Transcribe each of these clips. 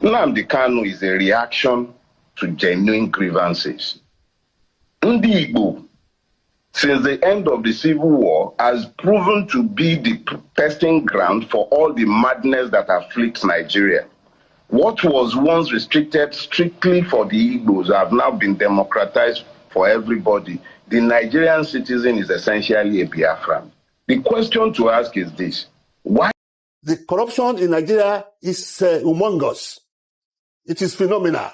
Nnamdi Kanu is a reaction to genuine grievances. Ndị Igbo, since the end of the Civil War, has proven to be the testing ground for all the madness that afflicts Nigeria. What was once restricted strictly for the Igbos have now been democratized for everybody. The Nigerian citizen is essentially a Biafran. The question to ask is this: why? The corruption in Nigeria is humongous. It is phenomenal.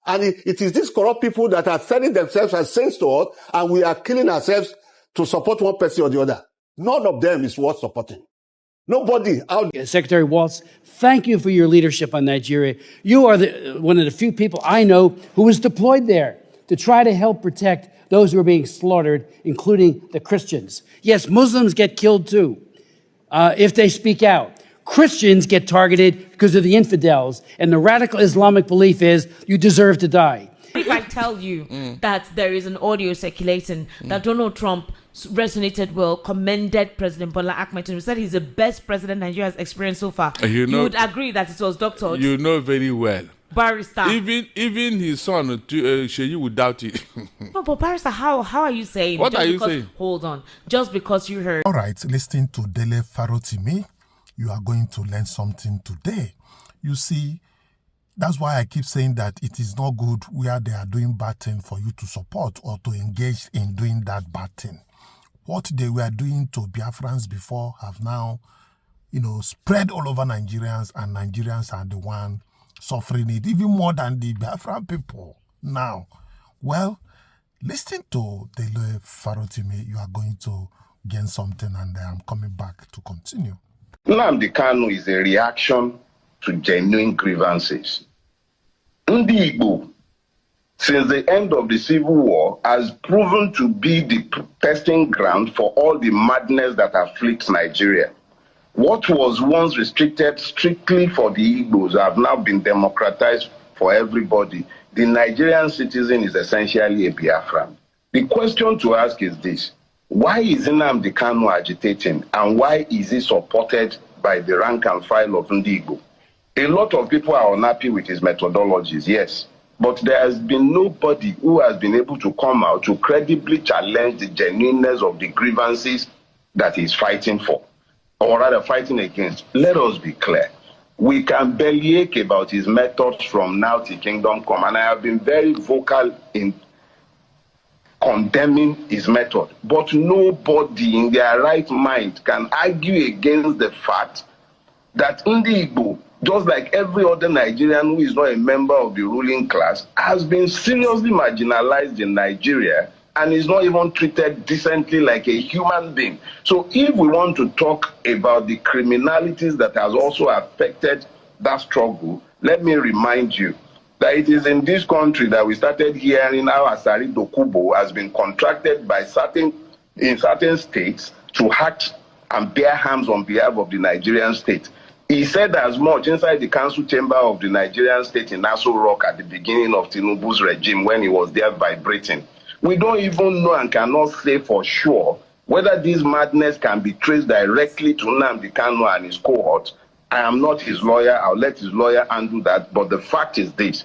And it is these corrupt people that are selling themselves as saints to us, and we are killing ourselves to support one person or the other. None of them is worth supporting. Nobody out there. Secretary Waltz, thank you for your leadership on Nigeria. You are one of the few people I know who was deployed there to try to help protect those who are being slaughtered, including the Christians. Yes, Muslims get killed too, if they speak out. Christians get targeted because of the infidels, and the radical Islamic belief is you deserve to die. If I tell you that there is an audio circulating that Donald Trump resonated well, commended President Bola Ahmed Tinubu, said he's the best president Nigeria has experienced so far, you would agree that it was Dr. You know very well. Barrister. Even his son, Sheyi, would doubt it. No, but Barrister, how are you saying? What are you saying? Hold on. Just because you heard. All right, listening to Dele Farotimi, you are going to learn something today. You see, that's why I keep saying that it is not good where they are doing bad thing for you to support or to engage in doing that bad thing. What they were doing to Biafrans before have now, spread all over Nigerians, and Nigerians are the one suffering it even more than the Biafran people now. Well, listen to Dele Farotimi, you are going to gain something, and I'm coming back to continue. Nnamdi Kanu is a reaction to genuine grievances. Ndị Igbo, since the end of the Civil War, has proven to be the testing ground for all the madness that afflicts Nigeria. What was once restricted strictly for the Igbos have now been democratized for everybody. The Nigerian citizen is essentially a Biafran. The question to ask is this: why is Nnamdi Kanu agitating, and why is he supported by the rank and file of Ndị Igbo? A lot of people are unhappy with his methodologies, yes, but there has been nobody who has been able to come out to credibly challenge the genuineness of the grievances that he's fighting for, or rather fighting against. Let us be clear. We can bellyache about his methods from now till kingdom come, and I have been very vocal in condemning his method, but nobody in their right mind can argue against the fact that Ndị Igbo, just like every other Nigerian who is not a member of the ruling class, has been seriously marginalized in Nigeria and is not even treated decently like a human being. So if we want to talk about the criminalities that has also affected that struggle, let me remind you that it is in this country that we started hearing how Asari Dokubo has been contracted by certain states to act and bear arms on behalf of the Nigerian state. He said as much inside the council chamber of the Nigerian state in Aso Rock at the beginning of Tinubu's regime when he was there vibrating. We don't even know and cannot say for sure whether this madness can be traced directly to Nnamdi Kanu and his cohort. I am not his lawyer. I'll let his lawyer undo that. But the fact is this: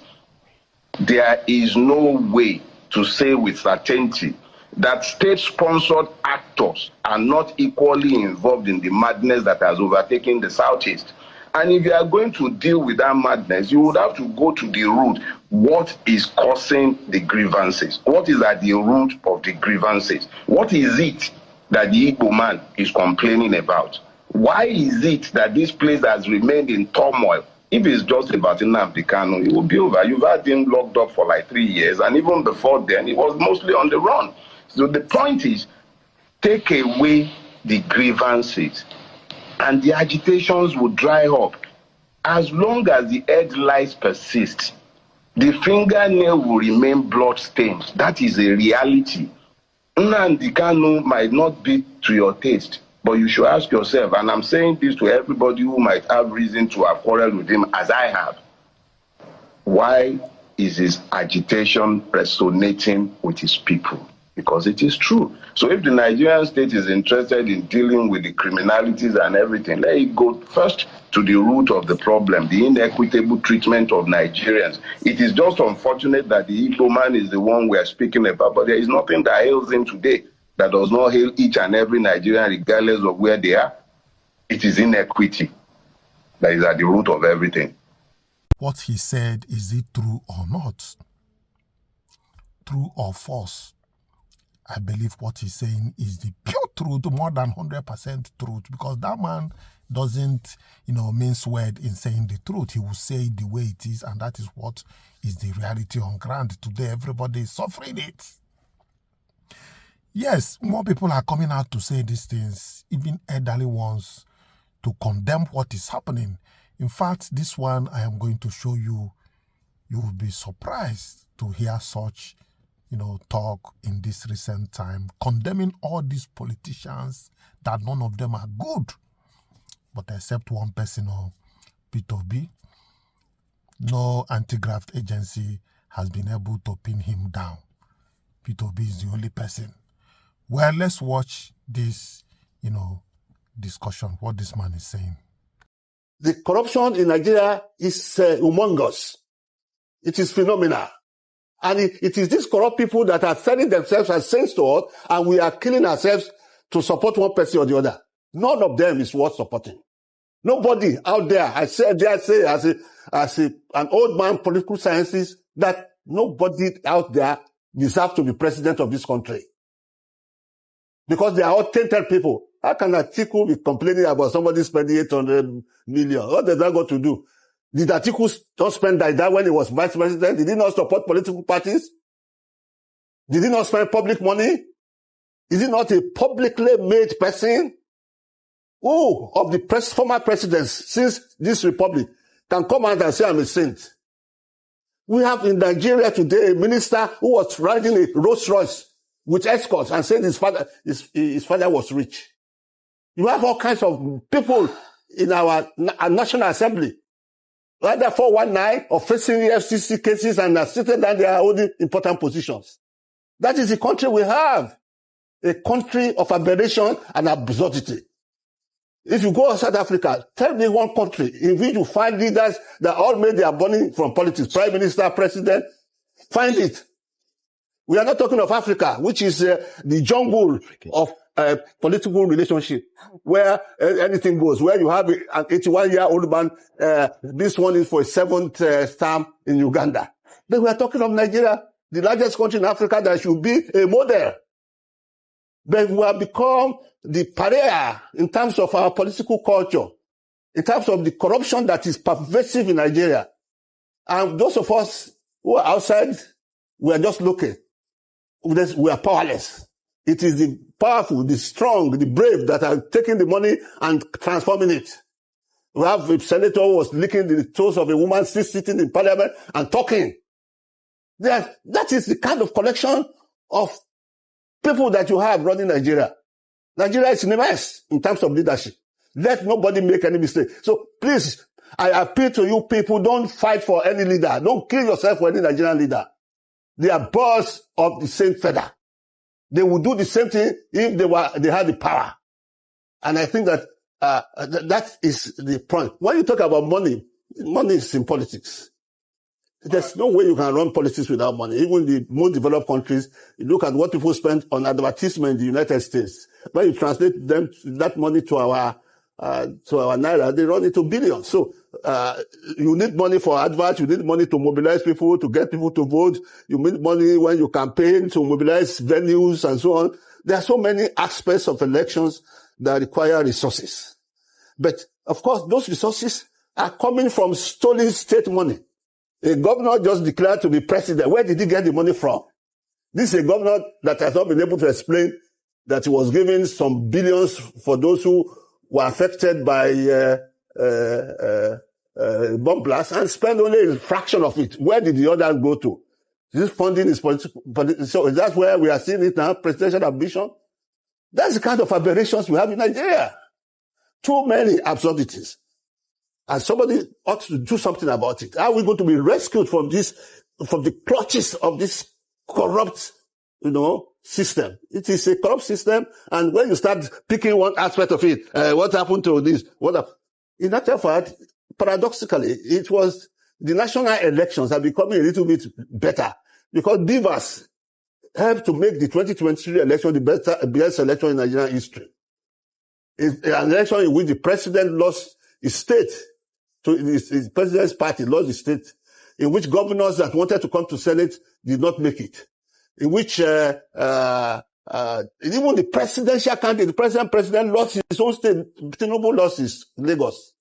there is no way to say with certainty that state-sponsored actors are not equally involved in the madness that has overtaken the Southeast. And if you are going to deal with that madness, you would have to go to the root. What is causing the grievances? What is at the root of the grievances? What is it that the Igbo man is complaining about? Why is it that this place has remained in turmoil? If it's just about Nnamdi Kanu, it will be over. You've had him locked up for like 3 years, and even before then, he was mostly on the run. So the point is, take away the grievances, and the agitations will dry up. As long as the headlights persist, the fingernail will remain blood-stained. That is a reality. Nnamdi Kanu might not be to your taste, but you should ask yourself, and I'm saying this to everybody who might have reason to have quarreled with him, as I have, why is his agitation resonating with his people? Because it is true. So if the Nigerian state is interested in dealing with the criminalities and everything, let it go first to the root of the problem, the inequitable treatment of Nigerians. It is just unfortunate that the Igbo man is the one we are speaking about, but there is nothing that ails him today that does not hail each and every Nigerian regardless of where they are. It is inequity that is at the root of everything. What he said, is it true or not? True or false? I believe what he's saying is the pure truth, more than 100% truth, because that man doesn't, mince word in saying the truth. He will say it the way it is, and that is what is the reality on ground. Today, everybody is suffering it. Yes, more people are coming out to say these things, even elderly ones, to condemn what is happening. In fact, this one I am going to show you, you will be surprised to hear such talk in this recent time, condemning all these politicians, that none of them are good. But except one person, P2B, no anti-graft agency has been able to pin him down. P2B is the only person. Well, let's watch this, discussion, what this man is saying. The corruption in Nigeria is humongous. It is phenomenal. And it is these corrupt people that are selling themselves as saints to us, and we are killing ourselves to support one person or the other. None of them is worth supporting. Nobody out there, I say as an old man, political scientist, that nobody out there deserves to be president of this country. Because they are all tainted people. How can Atiku be complaining about somebody spending 800 million? What does that got to do? Did Atiku not spend like that when he was vice president? Did he not support political parties? Did he not spend public money? Is he not a publicly made person? Who of the former presidents since this republic can come out and say, I'm a saint? We have in Nigeria today a minister who was riding a Rolls Royce with escorts and said his father was rich. You have all kinds of people in our National Assembly, either 419 or facing FCC cases, and are sitting down there holding important positions. That is the country we have. A country of aberration and absurdity. If you go to South Africa, tell me one country in which you find leaders that all made their money from politics, prime minister, president. Find it. We are not talking of Africa, which is the jungle of political relationship, where anything goes, where you have an 81-year-old man, this one is for a 7th term in Uganda. Then we are talking of Nigeria, the largest country in Africa that should be a model. But we have become the pariah in terms of our political culture, in terms of the corruption that is pervasive in Nigeria. And those of us who are outside, we are just looking. We are powerless. It is the powerful, the strong, the brave that are taking the money and transforming it. We have a senator who was licking the toes of a woman still sitting in parliament and talking. That is the kind of collection of people that you have running Nigeria. Nigeria is in a mess in terms of leadership. Let nobody make any mistake. So please, I appeal to you people, don't fight for any leader. Don't kill yourself for any Nigerian leader. They are birds of the same feather. They would do the same thing if they had the power. And I think that that is the point. When you talk about money, money is in politics. There's no way you can run politics without money. Even the most developed countries, you look at what people spend on advertisement in the United States. When you translate that money to our naira, they run into billions. So you need money for advert, you need money to mobilize people, to get people to vote. You need money when you campaign to mobilize venues and so on. There are so many aspects of elections that require resources. But of course, those resources are coming from stolen state money. A governor just declared to be president. Where did he get the money from? This is a governor that has not been able to explain that he was giving some billions for those who were affected by bomb blasts and spend only a fraction of it. Where did the others go to? This funding is political. So that's where we are seeing it now, presidential ambition. That's the kind of aberrations we have in Nigeria. Too many absurdities. And somebody ought to do something about it. How are we going to be rescued from the clutches of this corrupt, system? It is a corrupt system. And when you start picking one aspect of it, what happened to this? In actual fact, paradoxically, it was the national elections are becoming a little bit better because Divas helped to make the 2023 election the best election in Nigerian history. It's an election in which the president lost his state to his president's party, lost his state, in which governors that wanted to come to Senate did not make it, in which even the presidential candidate, the president lost his own state. Tinubu lost his Lagos.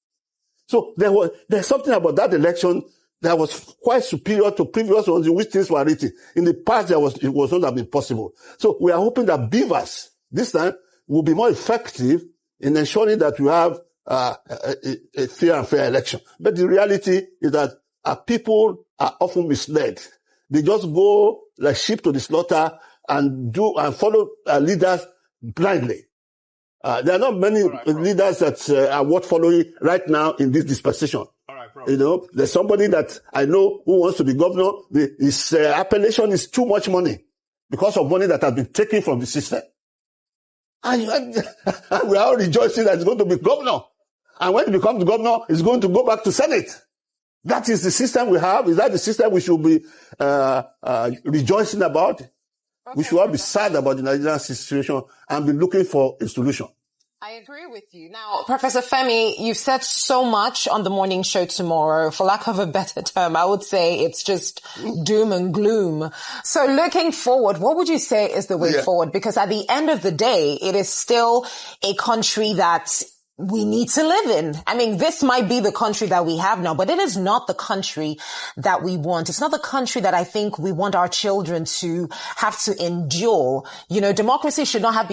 So there's something about that election that was quite superior to previous ones in which things were written. In the past, it was not have been possible. So we are hoping that Beavers this time will be more effective in ensuring that we have a fair and fair election. But the reality is that people are often misled. They just go like sheep to the slaughter and follow leaders blindly. There are not many leaders that are worth following right now in this dispensation. There's somebody that I know who wants to be governor. His appellation is too much money because of money that has been taken from the system. And we are all rejoicing that he's going to be governor. And when he becomes governor, he's going to go back to Senate. That is the system we have. Is that the system we should be rejoicing about? Okay. We should all be sad about the Nigerian situation and be looking for a solution. I agree with you. Now, Professor Femi, you've said so much on the morning show tomorrow. For lack of a better term, I would say it's just doom and gloom. So looking forward, what would you say is the way forward? Because at the end of the day, it is still a country that we need to live in. I mean, this might be the country that we have now, but it is not the country that we want. It's not the country that I think we want our children to have to endure. Democracy should not have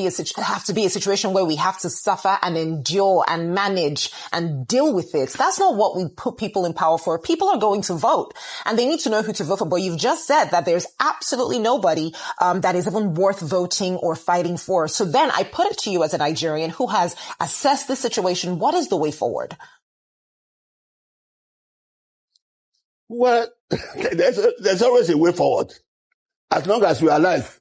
to be a situation where we have to suffer and endure and manage and deal with it. That's not what we put people in power for. People are going to vote and they need to know who to vote for. But you've just said that there's absolutely nobody that is even worth voting or fighting for. So then I put it to you as a Nigerian who has assessed the situation. What is the way forward? Well, there's always a way forward. As long as we are alive,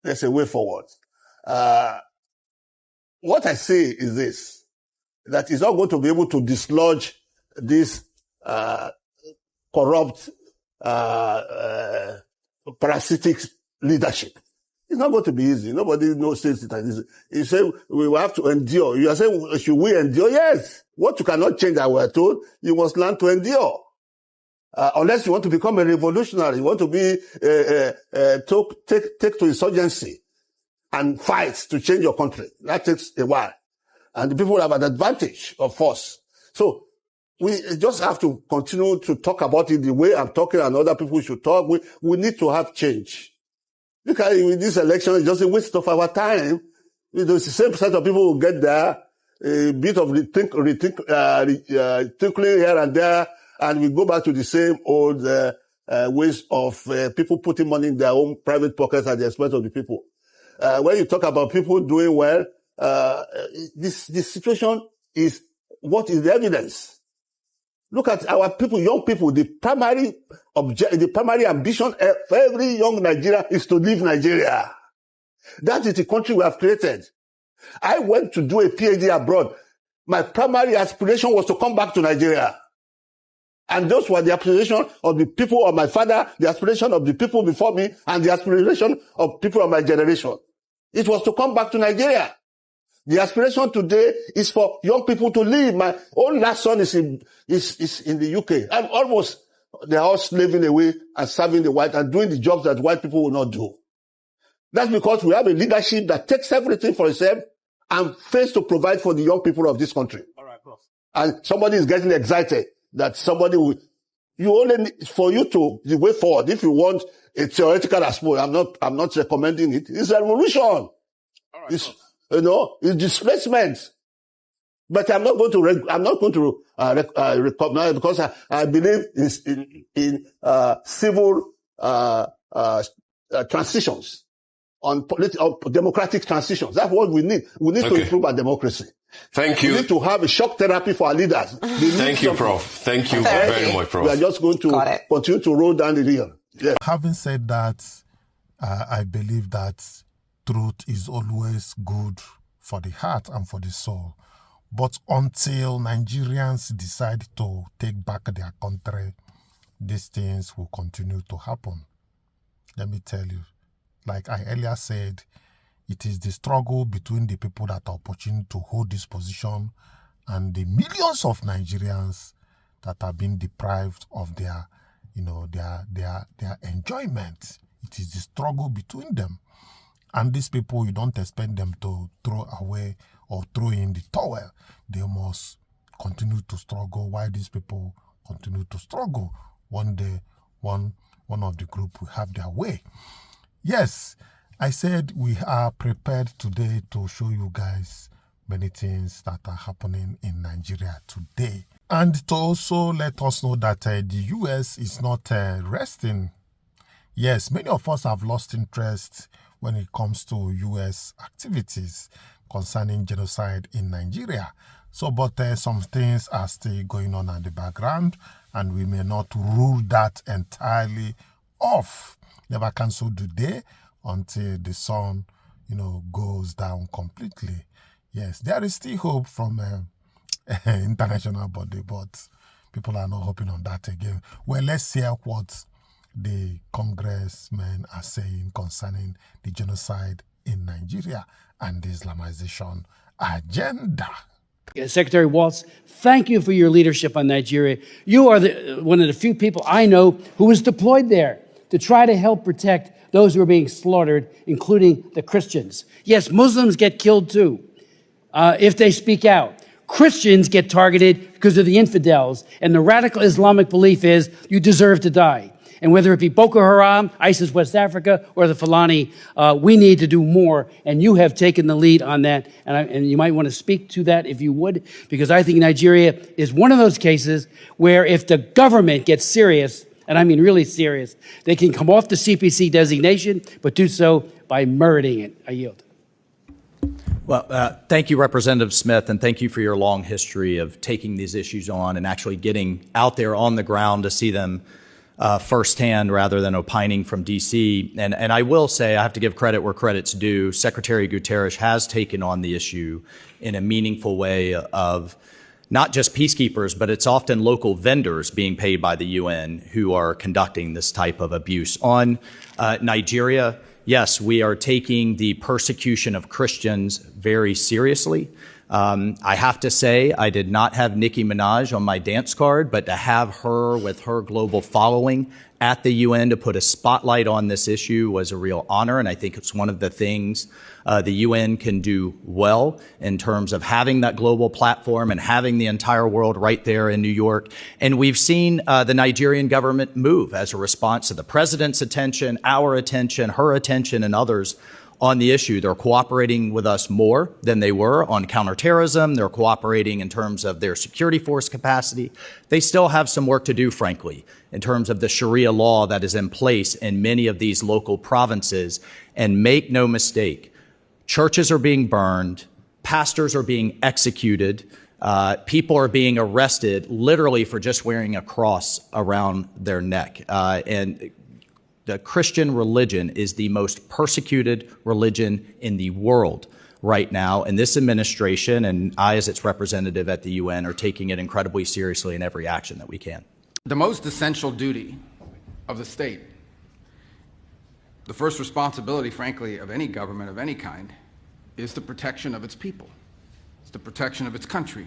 there's a way forward. What I say is this, that it's not going to be able to dislodge this corrupt, parasitic leadership. It's not going to be easy. Nobody knows it as easy. You say we will have to endure. You are saying, should we endure? Yes. What you cannot change, I were told, you must learn to endure. Unless you want to become a revolutionary, you want to be take to insurgency and fight to change your country. That takes a while, and the people have an advantage of force. So we just have to continue to talk about it the way I'm talking, and other people should talk. We need to have change. Look at it, with this election, it's just a waste of our time. The same set of people will get there, a bit of tinkling here and there, and we go back to the same old ways of people putting money in their own private pockets at the expense of the people. When you talk about people doing well, this situation is what is the evidence. Look at our people, young people. The primary ambition for every young Nigerian is to leave Nigeria. That is the country we have created. I went to do a PhD abroad. My primary aspiration was to come back to Nigeria. And those were the aspiration of the people of my father, the aspiration of the people before me, and the aspiration of people of my generation. It was to come back to Nigeria. The aspiration today is for young people to leave. My own last son is in the UK. They're all slaving away and serving the white and doing the jobs that white people will not do. That's because we have a leadership that takes everything for itself and fails to provide for the young people of this country. All right, Prof. And somebody is getting excited that somebody will, for you to, the way forward, if you want a theoretical aspect, I'm not recommending it. It's a revolution. All right, Prof. It's displacement. But I'm not going to recognize because I believe in civil transitions, on democratic transitions. That's what we need. We need to improve our democracy. Thank you. We need to have a shock therapy for our leaders. Thank you, Prof. Thank you very much, Prof. We are just going to continue to roll down the hill. Yes. Having said that, I believe that truth is always good for the heart and for the soul. But until Nigerians decide to take back their country, these things will continue to happen. Let me tell you, like I earlier said, it is the struggle between the people that are opportune to hold this position and the millions of Nigerians that are being deprived of their enjoyment. It is the struggle between them. And these people, you don't expect them to throw away or throw in the towel. They must continue to struggle while these people continue to struggle. One day, one of the group will have their way. Yes, I said we are prepared today to show you guys many things that are happening in Nigeria today. And to also let us know that the US is not resting. Yes, many of us have lost interest when it comes to US activities concerning genocide in Nigeria. So, but some things are still going on in the background, and we may not rule that entirely off. Never cancel the day until the sun, goes down completely. Yes, there is still hope from international body, but people are not hoping on that again. Well, let's hear what the congressmen are saying concerning the genocide in Nigeria and the Islamization agenda. Secretary Waltz, thank you for your leadership on Nigeria. You are one of the few people I know who was deployed there to try to help protect those who are being slaughtered, including the Christians. Yes, Muslims get killed too, if they speak out. Christians get targeted because of the infidels, and the radical Islamic belief is you deserve to die. And whether it be Boko Haram, ISIS West Africa, or the Fulani, we need to do more, and you have taken the lead on that, and you might want to speak to that if you would, because I think Nigeria is one of those cases where if the government gets serious, and I mean really serious, they can come off the CPC designation, but do so by murdering it. I yield. Well, thank you, Representative Smith, and thank you for your long history of taking these issues on and actually getting out there on the ground to see them firsthand rather than opining from D.C. And I will say, I have to give credit where credit's due. Secretary Guterres has taken on the issue in a meaningful way of not just peacekeepers, but it's often local vendors being paid by the UN who are conducting this type of abuse. On Nigeria, yes, we are taking the persecution of Christians very seriously. I have to say, I did not have Nicki Minaj on my dance card, but to have her with her global following at the UN to put a spotlight on this issue was a real honor. And I think it's one of the things the UN can do well in terms of having that global platform and having the entire world right there in New York. And we've seen the Nigerian government move as a response to the president's attention, our attention, her attention, and others on the issue. They're cooperating with us more than they were on counterterrorism. They're cooperating in terms of their security force capacity. They still have some work to do, frankly, in terms of the Sharia law that is in place in many of these local provinces. And make no mistake, churches are being burned, pastors are being executed, people are being arrested literally for just wearing a cross around their neck. And the Christian religion is the most persecuted religion in the world right now, and this administration and I, as its representative at the UN, are taking it incredibly seriously in every action that we can. The most essential duty of the state, the first responsibility, frankly, of any government of any kind, is the protection of its people. It's the protection of its country.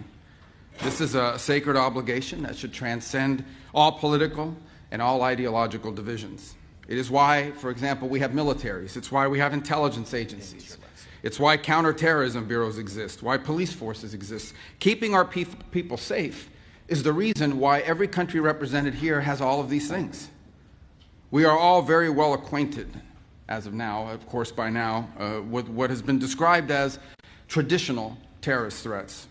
This is a sacred obligation that should transcend all political and all ideological divisions. It is why, for example, we have militaries. It's why we have intelligence agencies. It's why counterterrorism bureaus exist, why police forces exist. Keeping our people safe is the reason why every country represented here has all of these things. We are all very well acquainted, as of now, of course by now, with what has been described as traditional terrorist threats.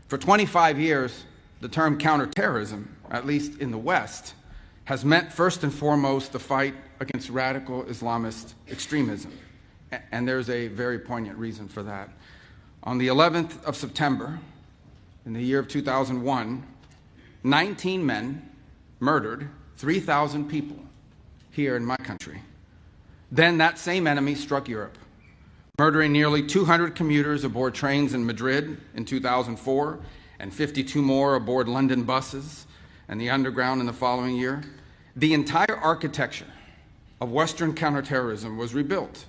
For 25 years, the term counterterrorism, at least in the West, has meant first and foremost the fight against radical Islamist extremism. And there's a very poignant reason for that. On the 11th of September, in the year of 2001, 19 men murdered 3,000 people here in my country. Then that same enemy struck Europe, murdering nearly 200 commuters aboard trains in Madrid in 2004 and 52 more aboard London buses and the underground in the following year. The entire architecture of Western counterterrorism was rebuilt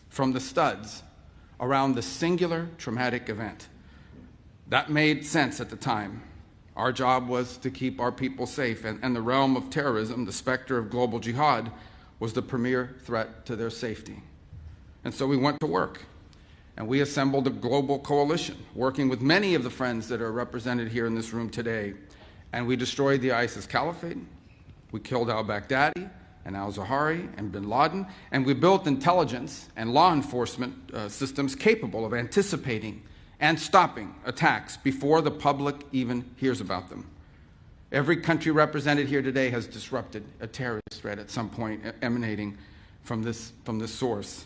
from the studs around the singular traumatic event. That made sense at the time. Our job was to keep our people safe, and the realm of terrorism, the specter of global jihad, was the premier threat to their safety. And so we went to work, and we assembled a global coalition, working with many of the friends that are represented here in this room today, and we destroyed the ISIS caliphate, we killed al-Baghdadi and al-Zawahiri and bin Laden, and we built intelligence and law enforcement systems capable of anticipating and stopping attacks before the public even hears about them. Every country represented here today has disrupted a terrorist threat at some point emanating from this source.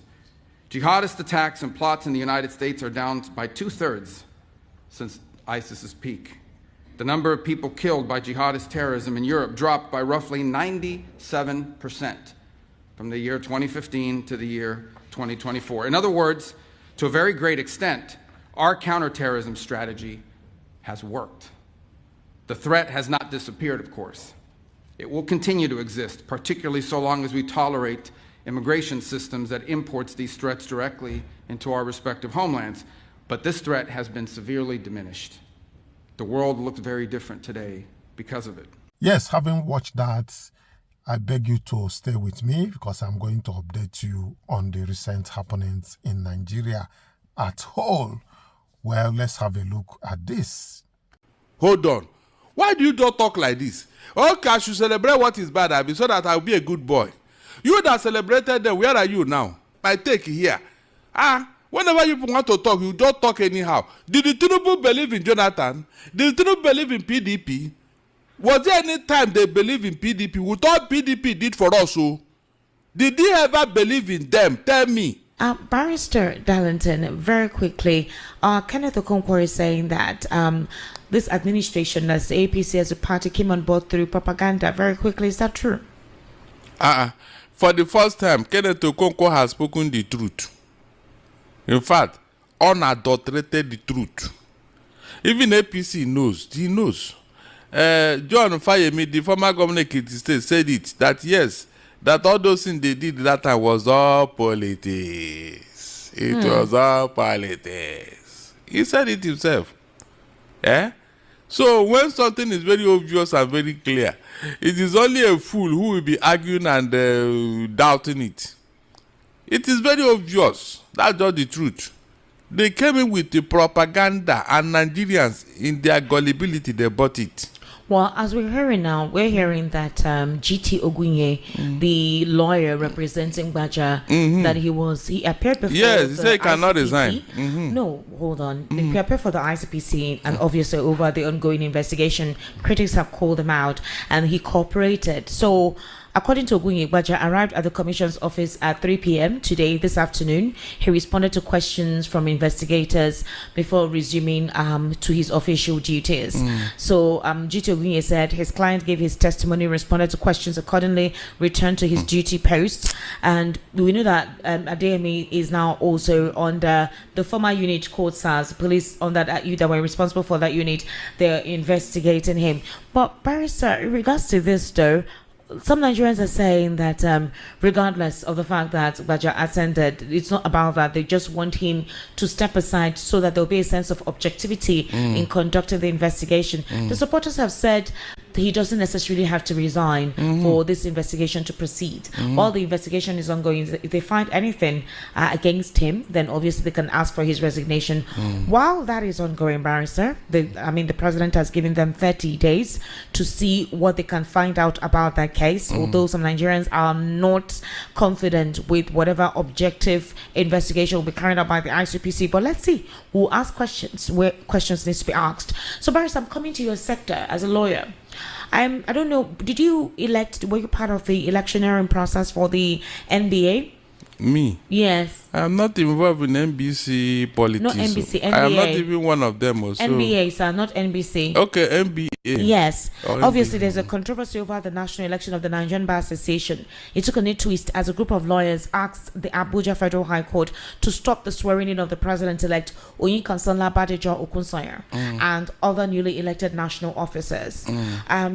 Jihadist attacks and plots in the United States are down by 2/3 since ISIS's peak. The number of people killed by jihadist terrorism in Europe dropped by roughly 97% from the year 2015 to the year 2024. In other words, to a very great extent, our counterterrorism strategy has worked. The threat has not disappeared, of course. It will continue to exist, particularly so long as we tolerate immigration systems that imports these threats directly into our respective homelands. But this threat has been severely diminished. The world looks very different today because of it. Yes, having watched that, I beg you to stay with me because I'm going to update you on the recent happenings in Nigeria at whole. Well, let's have a look at this. Hold on. Why do you don't talk like this? Okay, I should celebrate what is bad, Abi, so that I'll be a good boy. You that celebrated them, where are you now? My take here. Whenever you want to talk, you don't talk anyhow. Did the Tinubu believe in Jonathan? Did the Tinubu believe in PDP? Was there any time they believe in PDP? What all PDP did for us? So, did they ever believe in them? Tell me. Barrister Darlington, very quickly, Kenneth Okonkwo is saying that this administration, as the APC as a party, came on board through propaganda. Very quickly, is that true? For the first time, Kenneth Okonkwo has spoken the truth. In fact, unadulterated the truth. Even APC knows. He knows. John Fayemi, the former governor of Ekiti State, said it, that yes, that all those things they did that time was all politics. It was all politics. He said it himself. So when something is very obvious and very clear, it is only a fool who will be arguing and doubting it. It is very obvious. That's just the truth. They came in with the propaganda, and Nigerians, in their gullibility, they bought it. Well, as we're hearing now, we're hearing that GT Ogunye, the lawyer representing Baja, that he appeared before. Yes, he said he cannot ICPC. resign. No, hold on. He appeared for the ICPC, and obviously over the ongoing investigation, critics have called him out, and he cooperated. So, according to Ogunye, Baja arrived at the Commission's office at 3 p.m. today, this afternoon. He responded to questions from investigators before resuming to his official duties. So GT Ogunye said his client gave his testimony, responded to questions accordingly, returned to his duty post. And we know that Adeyemi is now also under the former unit called SARS, police on that were responsible for that unit. They're investigating him. But Barrister, in regards to this though, some Nigerians are saying that regardless of the fact that Baja ascended, it's not about that. They just want him to step aside so that there'll be a sense of objectivity in conducting the investigation. The supporters have said he doesn't necessarily have to resign for this investigation to proceed. While the investigation is ongoing, if they find anything against him, then obviously they can ask for his resignation. While that is ongoing, Barrister, the president has given them 30 days to see what they can find out about that case, although some Nigerians are not confident with whatever objective investigation will be carried out by the ICPC. But let's see, we'll ask questions where questions need to be asked. So Barrister, I'm coming to your sector as a lawyer. I don't know, were you part of the electioneering process for the NBA? Me? Yes. I am not involved in NBC politics. Not NBC, NBA. I am not even one of them also. NBA, sir, not NBC. Okay, NBA. Yes. Obviously, NBA. there's a controversy over the national election of the Nigerian Bar Association. It took a new twist as a group of lawyers asked the Abuja Federal High Court to stop the swearing in of the president-elect Oyinkansola Badejo Okunsoya and other newly elected national officers.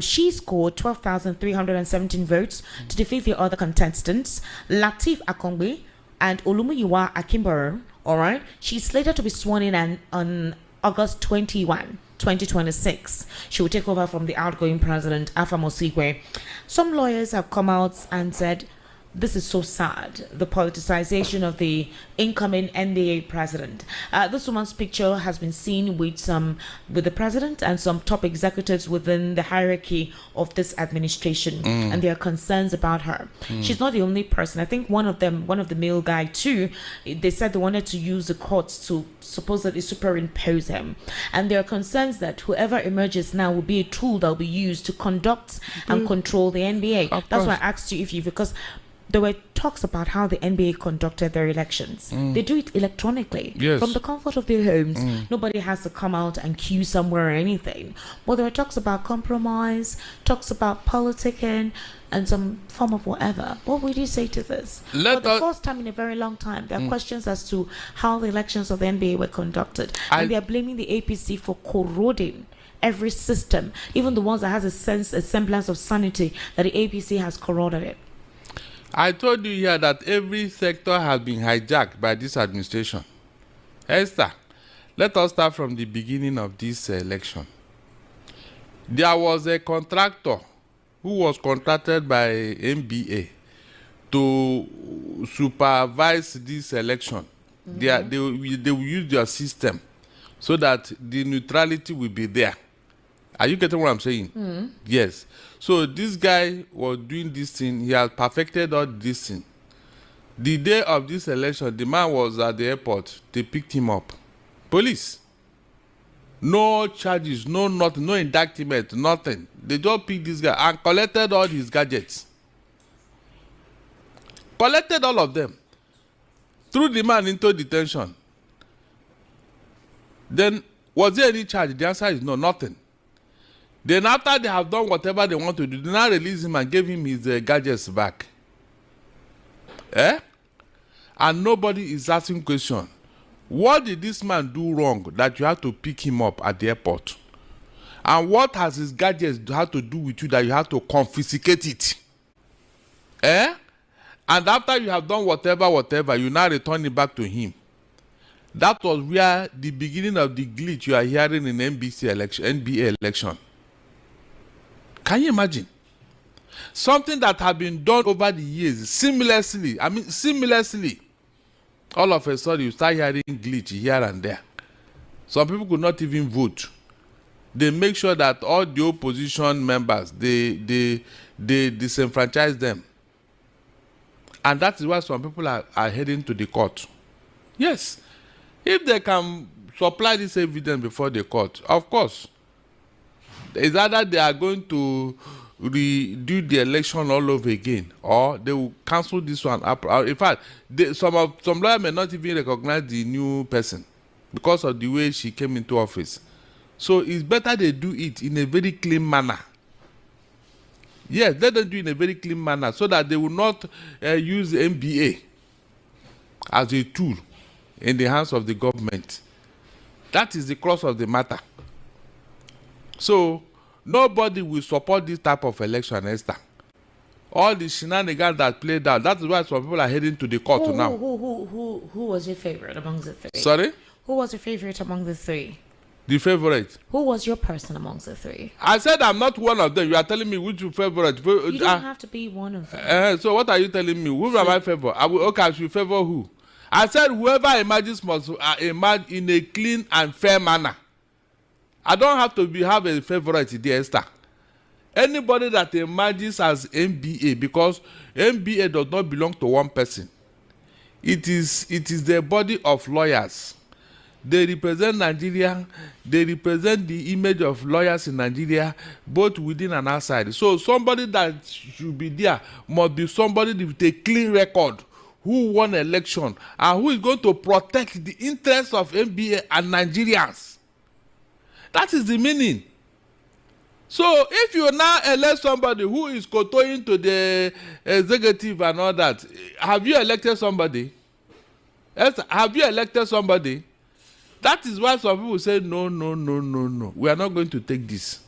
She scored 12,317 votes to defeat the other contestants, Lateef Akongbe and Olumuyiwa Akimboro. All right, she's slated to be sworn in on August 21, 2026. She will take over from the outgoing president, Alpha Mosigwe. Some lawyers have come out and said, this is so sad, the politicization of the incoming NBA president. This woman's picture has been seen with the president and some top executives within the hierarchy of this administration, and there are concerns about her. She's not the only person. I think one of the male guy too, they said they wanted to use the courts to supposedly superimpose him, and there are concerns that whoever emerges now will be a tool that will be used to conduct and control the NBA. That's why I asked you because there were talks about how the NBA conducted their elections. They do it electronically from the comfort of their homes. Nobody has to come out and queue somewhere or anything. But there were talks about compromise, talks about politicking, and some form of whatever. What would you say to this? For the first time in a very long time, there are questions as to how the elections of the NBA were conducted. And they are blaming the APC for corroding every system, even the ones that has a semblance of sanity, that the APC has corroded it. I told you here that every sector has been hijacked by this administration. Esther, let us start from the beginning of this election. There was a contractor who was contracted by NBA to supervise this election. They will use their system so that the neutrality will be there. Are you getting what I'm saying? Yes. So this guy was doing this thing. He has perfected all this thing. The day of this election, the man was at the airport. They picked him up. Police. No charges, no nothing, no indictment, nothing. They just picked this guy and collected all his gadgets. Collected all of them. Threw the man into detention. Then, was there any charge? The answer is no, nothing. Then after they have done whatever they want to do, they now release him and gave him his gadgets back. And nobody is asking question. What did this man do wrong that you have to pick him up at the airport? And what has his gadgets have to do with you that you have to confiscate it? And after you have done whatever, you now return it back to him. That was where the beginning of the glitch you are hearing in NBA election. Can you imagine? Something that had been done over the years, seamlessly. All of a sudden, you start hearing glitch here and there. Some people could not even vote. They make sure that all the opposition members, they disenfranchise them. And that is why some people are heading to the court. Yes. If they can supply this evidence before the court, of course. It's either they are going to redo the election all over again, or they will cancel this one. In fact, some lawyers may not even recognize the new person because of the way she came into office. So it's better they do it in a very clean manner. Yes, let them do it in a very clean manner so that they will not use NBA as a tool in the hands of the government. That is the crux of the matter. So nobody will support this type of election, Esther. All the shenanigans that played out, that is why some people are heading to the court now. Who was your favorite among the three? Sorry? Who was your favorite among the three? The favorite. Who was your person amongst the three? I said I'm not one of them. You are telling me which your favorite. You don't have to be one of them. So what are you telling me? Who am I favor? I should favor who? I said whoever emerges must emerge in a clean and fair manner. I don't have to have a favorite there, Esther. Anybody that emerges as NBA, because NBA does not belong to one person. It is the body of lawyers. They represent Nigeria. They represent the image of lawyers in Nigeria, both within and outside. So somebody that should be there must be somebody with a clean record, who won election and who is going to protect the interests of NBA and Nigerians. That is the meaning. So if you now elect somebody who is kowtowing to the executive and all that, have you elected somebody? Yes, have you elected somebody? That is why some people say, no, we are not going to take this.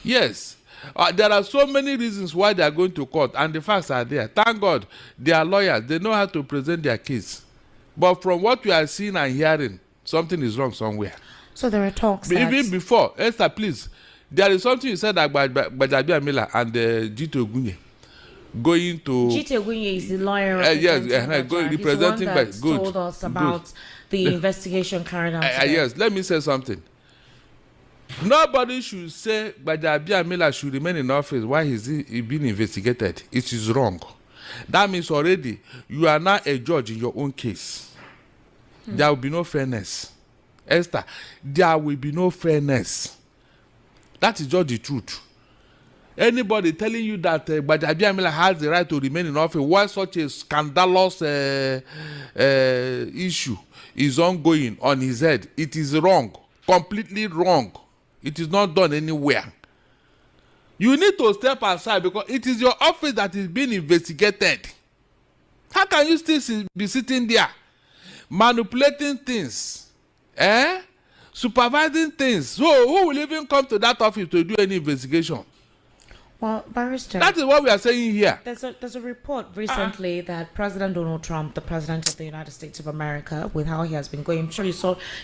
Yes, there are so many reasons why they are going to court, and the facts are there. Thank God, they are lawyers. They know how to present their case. But from what we are seeing and hearing, something is wrong somewhere. So there are talks. Even before, Esther, please, there is something you said about Gbajabiamila Miller and Jito Ogunye going to. Jito Ogunye is the lawyer. Representing by good. Told us about the investigation carried out. Yes, let me say something. Nobody should say Gbajabiamila Miller should remain in office while he's being investigated. It is wrong. That means already you are now a judge in your own case. There will be no fairness. Esther, there will be no fairness. That is just the truth. Anybody telling you that Gbajabiamila Miller has the right to remain in office while such a scandalous issue is ongoing on his head, it is wrong. Completely wrong. It is not done anywhere. You need to step aside because it is your office that is being investigated. How can you still be sitting there manipulating things? Supervising things? So who will even come to that office to do any investigation? Well, Barrister, that is what we are saying here. There's a report recently that President Donald Trump, the President of the United States of America, with how he has been going, I'm sure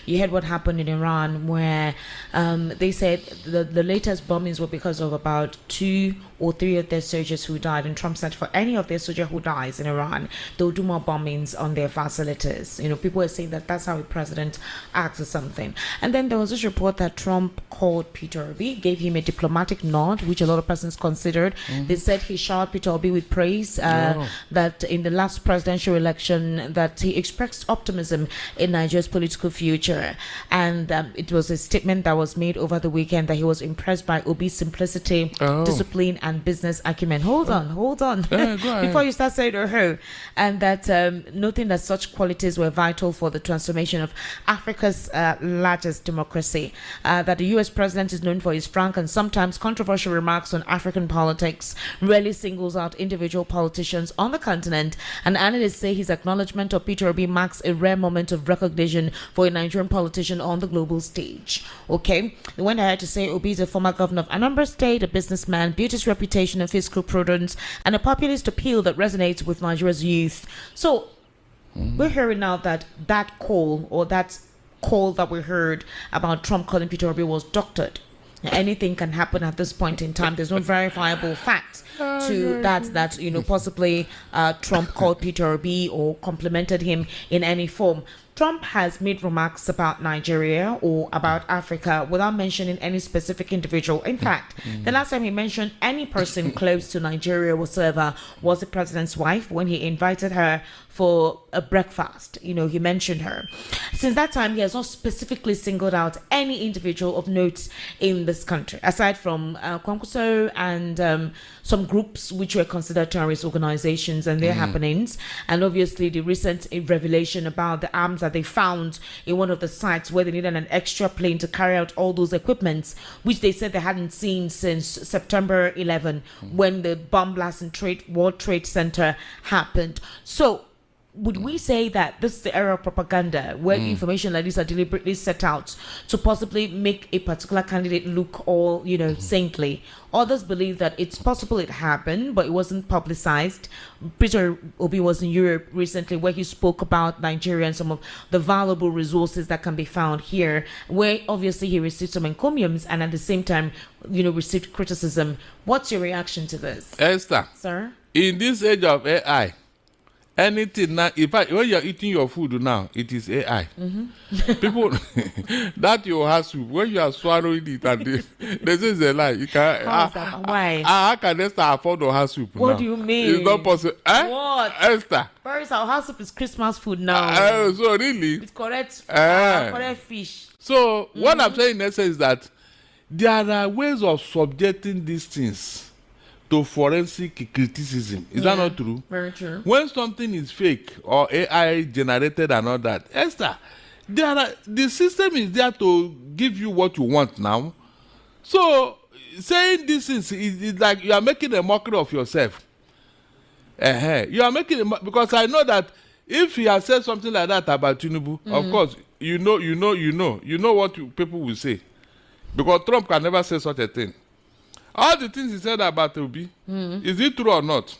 you heard what happened in Iran, where they said the latest bombings were because of about 2 or 3 of their soldiers who died. And Trump said for any of their soldier who dies in Iran, they'll do more bombings on their facilities. You know, people are saying that that's how a president acts or something. And then there was this report that Trump called Peter Obi, gave him a diplomatic nod, which a lot of persons considered. They said he showered Peter Obi with praise, that in the last presidential election that he expressed optimism in Nigeria's political future. And it was a statement that was made over the weekend that he was impressed by Obi's simplicity, discipline, and business acumen. Hold on. Before you start saying and that noting that such qualities were vital for the transformation of Africa's largest democracy. That the U.S. president is known for his frank and sometimes controversial remarks on African politics, rarely singles out individual politicians on the continent, and analysts say his acknowledgement of Peter Obi marks a rare moment of recognition for a Nigerian politician on the global stage. Okay, they went ahead to say Obi is a former governor of Anambra State, a businessman, beauty's reputation and fiscal prudence, and a populist appeal that resonates with Nigeria's youth. So we're hearing now that call that we heard about Trump calling Peter Obi was doctored. Anything can happen at this point in time. There's no verifiable facts to that possibly Trump called Peter Obi or complimented him in any form. Trump has made remarks about Nigeria or about Africa without mentioning any specific individual. In fact, the last time he mentioned any person close to Nigeria whatsoever was the president's wife when he invited her for a breakfast. He mentioned her. Since that time, he has not specifically singled out any individual of note in this country, aside from Kwankwaso and some groups which were considered terrorist organizations and their happenings. And obviously, the recent revelation about the arms that they found in one of the sites where they needed an extra plane to carry out all those equipments, which they said they hadn't seen since September 11, when the bomb blast in World Trade Center happened. So, would we say that this is the era of propaganda where information like this are deliberately set out to possibly make a particular candidate look all, saintly? Others believe that it's possible it happened, but it wasn't publicized. Peter Obi was in Europe recently where he spoke about Nigeria and some of the valuable resources that can be found here, where obviously he received some encomiums and at the same time, received criticism. What's your reaction to this? Esther, sir? In this age of AI, anything now, in fact, when you're eating your food now, it is AI. People, that your house, when you are swallowing it, and this is a lie. You can, why? How can Esther afford a house soup? What now? do you mean? It's not possible. What? Esther. Where is our house soup? Is Christmas food now? So really? It's correct. Correct fish. So what I'm saying in essence is that there are ways of subjecting these things to forensic criticism. Is that not true? Very true. When something is fake or AI generated and all that, Esther, the system is there to give you what you want now. So saying this is like you are making a mockery of yourself. You are making because I know that if he has said something like that about Tinubu, of course, you know what people will say, because Trump can never say such a thing. All the things he said about Obi, is it true or not?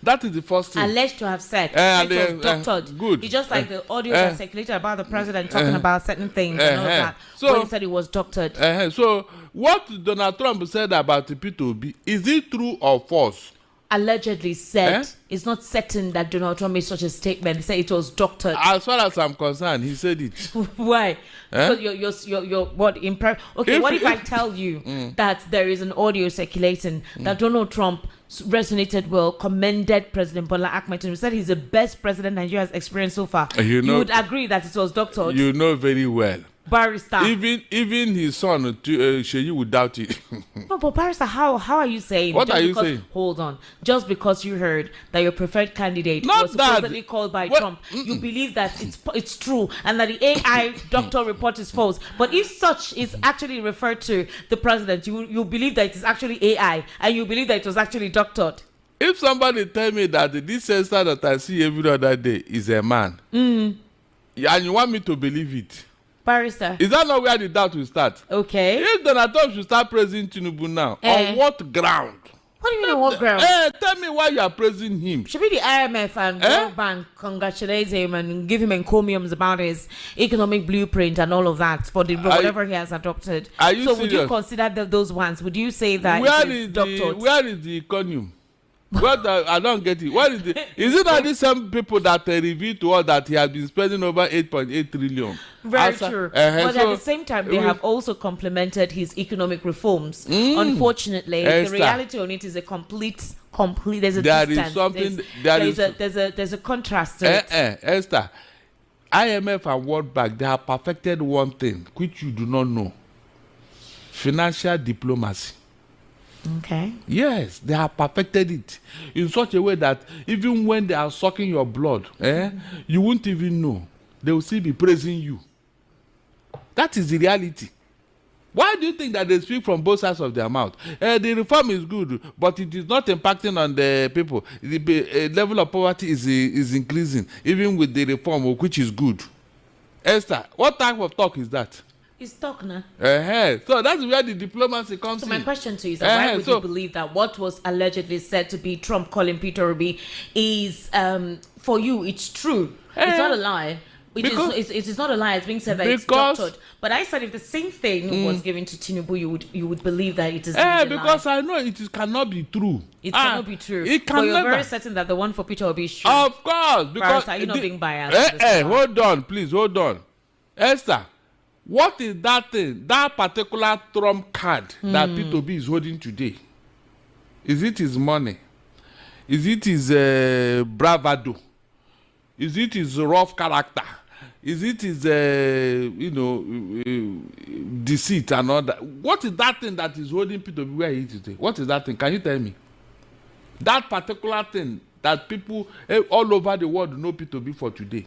That is the first thing. Alleged to have said. It was doctored. Good. It's just like the audio that circulated about the president talking about certain things and all that. So, when he said it was doctored. So what Donald Trump said about Peter Obi, is it true or false? Allegedly said. It's not certain that Donald Trump made such a statement. He said it was doctored. As far as I'm concerned, he said it. Why? Because you're what okay, what if I tell you that there is an audio circulating that Donald Trump resonated well, commended President Bola Ahmed Tinubu, said he's the best president Nigeria has experienced so far. You would agree that it was doctored. You know very well. Barrister. Even his son, Sheyi, would doubt it. No, but Barrister, how are you saying? What are you saying? Hold on. Just because you heard that your preferred candidate was supposedly called by Trump, you believe that it's true and that the AI doctor report is false. But if such is actually referred to the president, you believe that it is actually AI and you believe that it was actually doctored. If somebody tell me that this sensor that I see every other day is a man, and you want me to believe it, Barrister, is that not where the doubt will start? Okay. If Donald Trump should start praising Tinubu now, on what ground? What do you mean on what ground? Tell me why you are praising him. Should be the IMF and World Bank congratulate him and give him encomiums about his economic blueprint and all of that for whatever he has adopted. Are you so serious? Would you consider those ones? Would you say that where is the economy? I don't get it. What is it not these same people that reveal to us that he has been spending over 8.8 trillion? Very true. But at the same time, they have also complemented his economic reforms. Unfortunately, the reality on it is a complete. There's a distance. There's a contrast to it. Esther, IMF and World Bank, they have perfected one thing which you do not know: financial diplomacy. Okay. Yes, they have perfected it in such a way that even when they are sucking your blood, you won't even know. They will still be praising you. That is the reality. Why do you think that they speak from both sides of their mouth? The reform is good, but it is not impacting on the people. The level of poverty is increasing, even with the reform, which is good. Esther, what type of talk is that? It's talk now. So that's where the diplomacy comes in. So my question to you is why would you believe that what was allegedly said to be Trump calling Peter Obi is, for you, it's true? It's not a lie. It is not a lie. It's being said that it's doctored. But I said if the same thing was given to Tinubu, you would believe that it is because I know it cannot be true. It cannot be true. It can but you're never. very certain that the one for Peter Obi is true. Of course. Because are you not being biased? Hold on, please. Hold on. Esther, what is that thing, that particular Trump card that Peter Obi is holding today? Is it his money? Is it his bravado? Is it his rough character? Is it his, deceit and all that? What is that thing that is holding Peter Obi where he is today? What is that thing? Can you tell me? That particular thing that people all over the world know Peter Obi for today.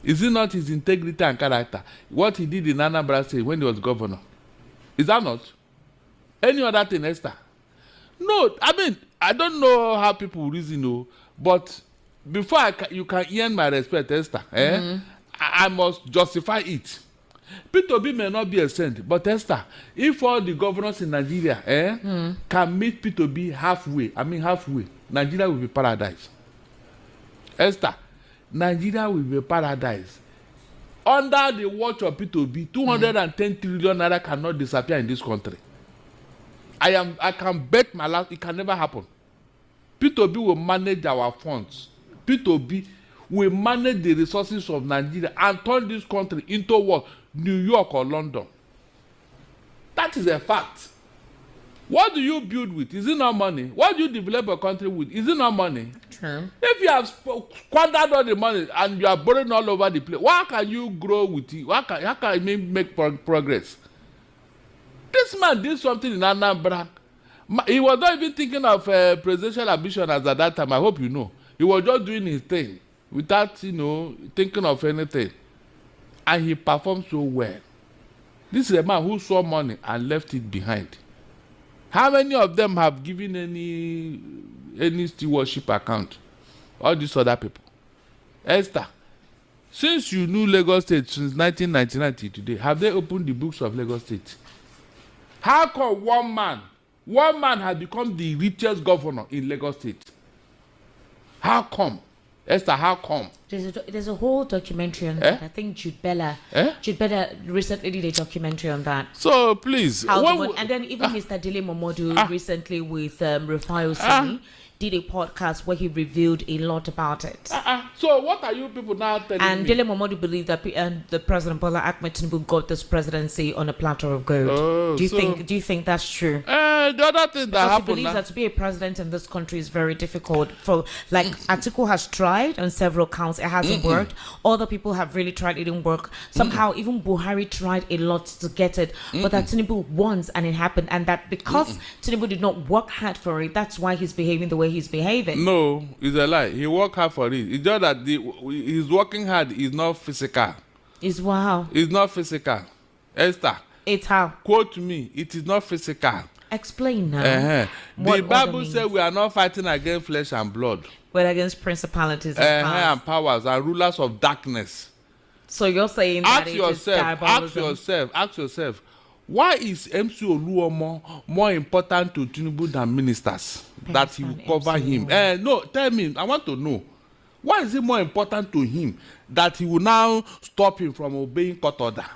Is it not his integrity and character? What he did in Anambra State when he was governor? Is that not? Any other thing, Esther? No, I mean, I don't know how people reason, but before you can earn my respect, Esther, I must justify it. Peter Obi may not be a saint, but Esther, if all the governors in Nigeria can meet Peter Obi halfway, Nigeria will be paradise. Esther, Nigeria will be paradise. Under the watch of Peter Obi, 210 trillion naira cannot disappear in this country. I can bet my life it can never happen. Peter Obi will manage our funds. Peter Obi will manage the resources of Nigeria and turn this country into what? New York or London. That is a fact. What do you build with? Is it not money? What do you develop a country with? Is it not money? True. If you have squandered all the money and you are borrowing all over the place, why can you grow with it? How can you make progress? This man did something in Anambra He was not even thinking of presidential ambition as at that time. I hope you know. He was just doing his thing without, thinking of anything. And he performed so well. This is a man who saw money and left it behind. How many of them have given any stewardship account? All these other people. Esther, since you knew Lagos State since 1999 till today, have they opened the books of Lagos State? How come one man has become the richest governor in Lagos State? How come? Esther, how come? There's a whole documentary on that. I think Jude Bella recently did a documentary on that. So please. And then even Mr. Dele Momodu recently with Rufai Osini did a podcast where he revealed a lot about it. So what are you people now telling me? And Dele Momodu believed that the President Bola Ahmed Tinubu got this presidency on a platter of gold. Do you think that's true? The other thing that happened, he believes that to be a president in this country is very difficult. Atiku has tried on several counts, it hasn't worked. Other people have really tried, it didn't work. Somehow even Buhari tried a lot to get it, but that Tinubu once and it happened, and that because Tinubu did not work hard for it, that's why he's behaving the way he's behaving. No, it's a lie. He worked hard for it. It's just that his working hard is not physical. It's wow. It's not physical. Esther. It's how? Quote me. It is not physical. Explain now. The Bible says we are not fighting against flesh and blood, but against principalities and powers and rulers of darkness. So you're saying ask yourself, why is MC Oluomo more important to Tinubu than ministers? That he will cover him. No, tell me, I want to know. Why is it more important to him that he will now stop him from obeying court order?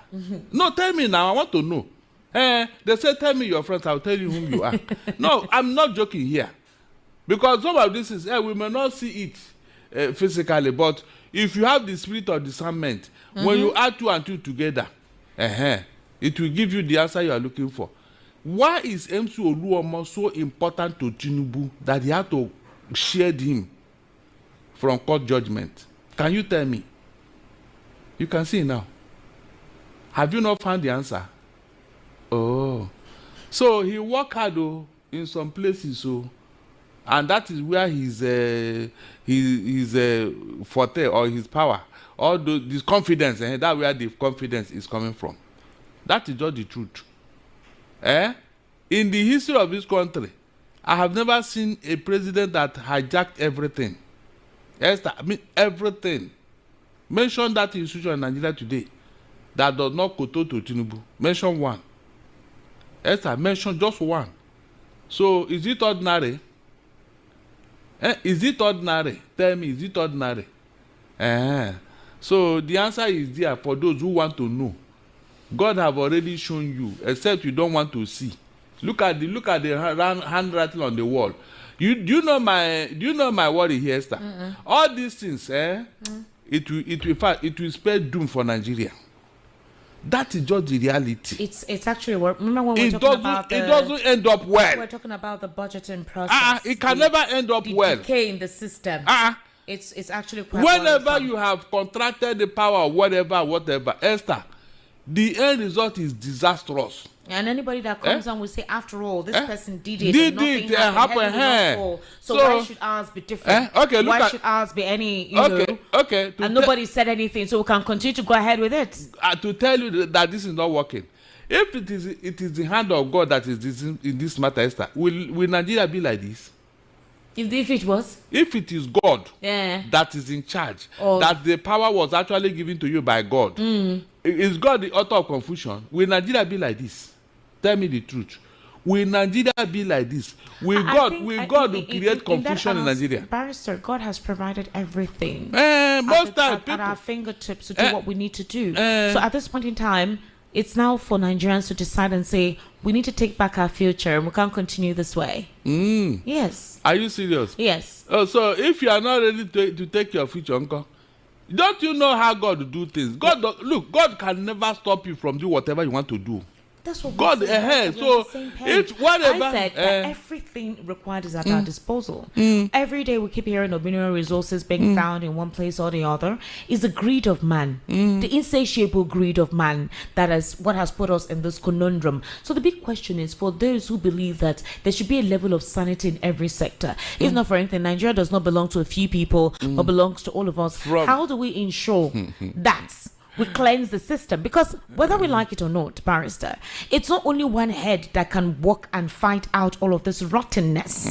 No, tell me now, I want to know. They say, tell me your friends, I'll tell you whom you are. No, I'm not joking here. Because some of this is, we may not see it physically, but if you have the spirit of discernment, when you add 2 and 2 together, it will give you the answer you are looking for. Why is MC Oluomo so important to Tinubu that he had to shield him from court judgment? Can you tell me? You can see now. Have you not found the answer? Oh. So he worked hard in some places, and that is where his forte or his power, or this confidence, that's where the confidence is coming from. That is just the truth. In the history of this country, I have never seen a president that hijacked everything. Esther, I mean everything. Mention that institution in Nigeria today that does not kowtow to Tinubu. Mention one. Esther, mention just one. So is it ordinary? Is it ordinary? Tell me, is it ordinary? So the answer is there for those who want to know. God have already shown you, except you don't want to see. Look at the handwriting on the wall. Do you know my worry here, Esther? All these things, it will spell doom for Nigeria. That is just the reality. It's actually what. Remember when we're talking about it doesn't end up well. We're talking about the budgeting process. It can never end up well. Decay in the system. It's actually quite whenever worrisome. You have contracted the power or whatever, Esther, the end result is disastrous. And anybody that comes on will say, after all, this person did it and nothing happened. So why should ours be different? Why should ours be any, and nobody said anything, so we can continue to go ahead with it. To tell you that this is not working. If it is the hand of God that is in this matter, Esther, will Nigeria be like this? If it was? If it is God that is in charge, that the power was actually given to you by God, is God the author of confusion? Will Nigeria be like this? Tell me the truth. Will Nigeria be like this? Will God create confusion in Nigeria? Barrister, God has provided everything. Most times, at our fingertips to do what we need to do. So at this point in time, it's now for Nigerians to decide and say, we need to take back our future and we can't continue this way. Yes. Are you serious? Yes. Oh, so if you are not ready to take your future, uncle, don't you know how God will do things? God can never stop you from doing whatever you want to do. That's what God, so it's whatever. I said that everything required is at our disposal. Every day we keep hearing of mineral resources being found in one place or the other. Is the greed of man, the insatiable greed of man, that is what has put us in this conundrum. So the big question is for those who believe that there should be a level of sanity in every sector. If not for anything, Nigeria does not belong to a few people, but belongs to all of us. How do we ensure that we cleanse the system? Because whether we like it or not, barrister, it's not only one head that can work and fight out all of this rottenness,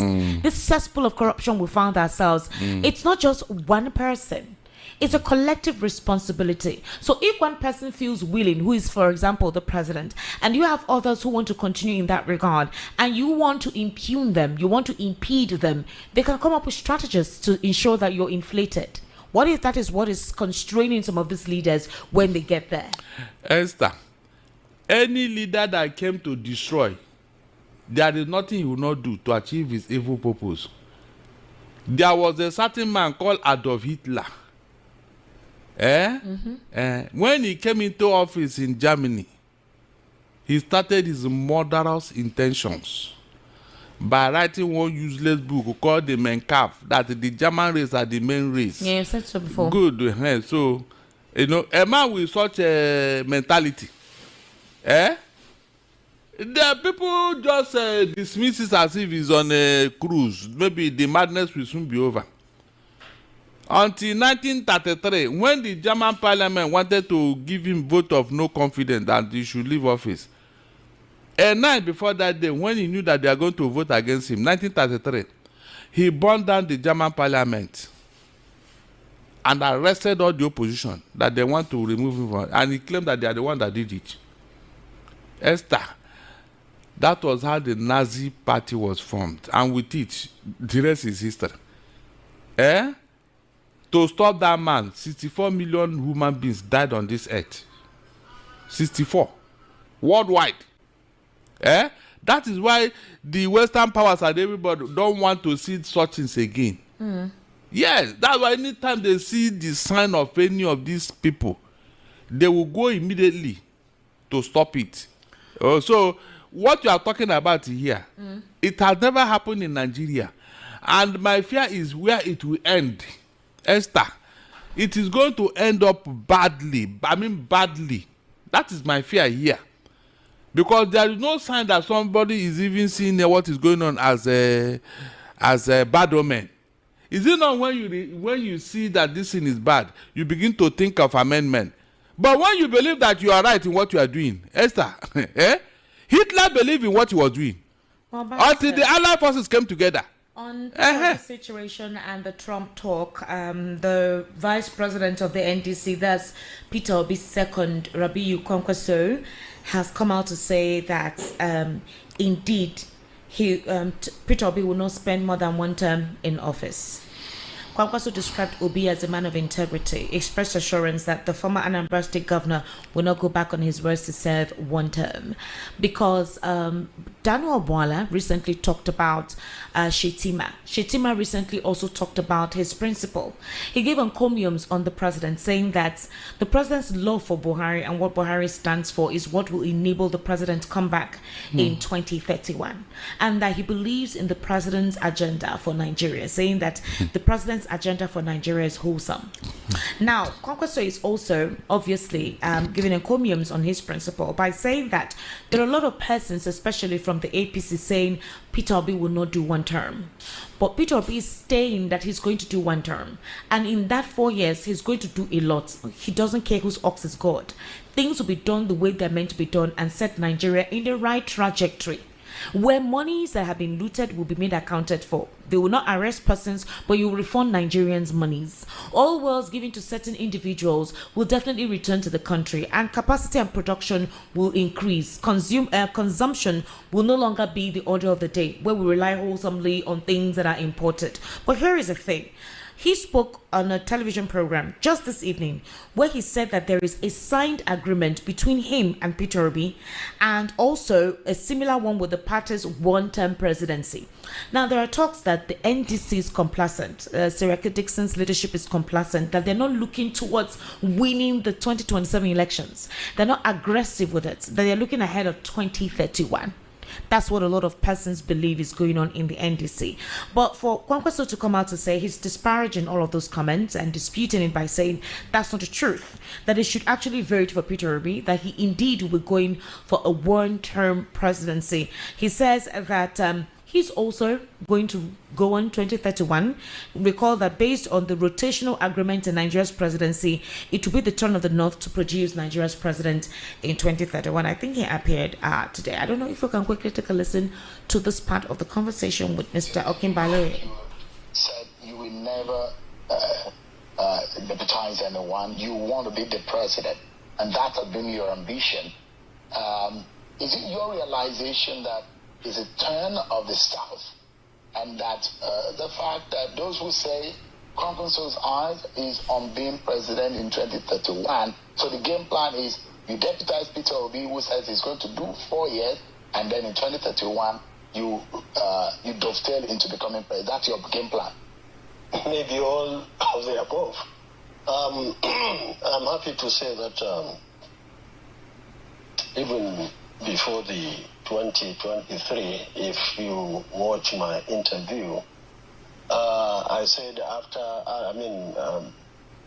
this cesspool of corruption we found ourselves. It's not just one person. It's a collective responsibility. So if one person feels willing, who is, for example, the president, and you have others who want to continue in that regard, and you want to impugn them, you want to impede them, they can come up with strategies to ensure that you're inflated. What if that is what is constraining some of these leaders when they get there? Esther, any leader that came to destroy, there is nothing he will not do to achieve his evil purpose. There was a certain man called Adolf Hitler. When he came into office in Germany, he started his murderous intentions by writing one useless book called the Mein Kampf, that the German race are the main race. Yeah, you said so before. Good. So, you know, a man with such a mentality, the people just dismiss it as if he's on a cruise. Maybe the madness will soon be over. Until 1933, when the German parliament wanted to give him vote of no confidence that he should leave office, a night before that day, when he knew that they are going to vote against him, 1933, he burned down the German parliament and arrested all the opposition that they want to remove him from, and he claimed that they are the one that did it. Esther, that was how the Nazi party was formed, and with it, the rest is history. To stop that man, 64 million human beings died on this earth. 64. Worldwide. That is why the Western powers and everybody don't want to see such things again. Yes, that's why anytime they see the sign of any of these people, they will go immediately to stop it. So what you are talking about here, it has never happened in Nigeria. And my fear is where it will end. Esther, it is going to end up badly. I mean badly. That is my fear here. Because there is no sign that somebody is even seeing what is going on as a bad omen. Is it not when you see that this thing is bad, you begin to think of amendment? But when you believe that you are right in what you are doing, Esther, Hitler believed in what he was doing. Well, until the Allied forces came together. On the situation and the Trump talk, the vice president of the NDC, that's Peter Obi's second, Rabiu Kwankwaso, has come out to say that indeed Peter Obi will not spend more than one term in office. Kwankwaso described Obi as a man of integrity, expressed assurance that the former Anambra State governor will not go back on his words to serve one term. Because Daniel Bwala recently talked about Shetima. Shetima recently also talked about his principle. He gave encomiums on the president, saying that the president's love for Buhari and what Buhari stands for is what will enable the president to come back in 2031. And that he believes in the president's agenda for Nigeria, saying that the president's agenda for Nigeria is wholesome. Now, Kwankwaso is also obviously giving encomiums on his principle by saying that there are a lot of persons, especially from the APC, saying Peter Obi will not do one term. But Peter Obi is saying that he's going to do one term. And in that 4 years, he's going to do a lot. He doesn't care whose ox is God. Things will be done the way they're meant to be done and set Nigeria in the right trajectory, where monies that have been looted will be made accounted for. They will not arrest persons, but you will refund Nigerians' monies. All wealth given to certain individuals will definitely return to the country, and capacity and production will increase. Consumption will no longer be the order of the day, where we rely wholesomely on things that are imported. But here is the thing. He spoke on a television program just this evening where he said that there is a signed agreement between him and Peter Obi, and also a similar one with the party's one-term presidency. Now, there are talks that the NDC is complacent, Sireka Dixon's leadership is complacent, that they're not looking towards winning the 2027 elections. They're not aggressive with it, that they're looking ahead of 2031. That's what a lot of persons believe is going on in the NDC. But for Kwankwaso to come out to say he's disparaging all of those comments and disputing it by saying that's not the truth, that they should actually vote for Peter Obi, that he indeed will be going for a one-term presidency. He says that he's also going to go on 2031. Recall that based on the rotational agreement in Nigeria's presidency, it will be the turn of the North to produce Nigeria's president in 2031. I think he appeared today. I don't know if we can quickly take a listen to this part of the conversation with Mr. Okinbaloye. Said you will never deputize anyone. You want to be the president, and that has been your ambition. Is it your realization that is a turn of the South, and that the fact that those who say Kwankwaso's eyes is on being president in 2031, so the game plan is you deputize Peter Obi, who says he's going to do 4 years, and then in 2031 you dovetail into becoming president. That's your game plan. Maybe all of the above. I'm happy to say that even before the 2023, if you watch my interview, I said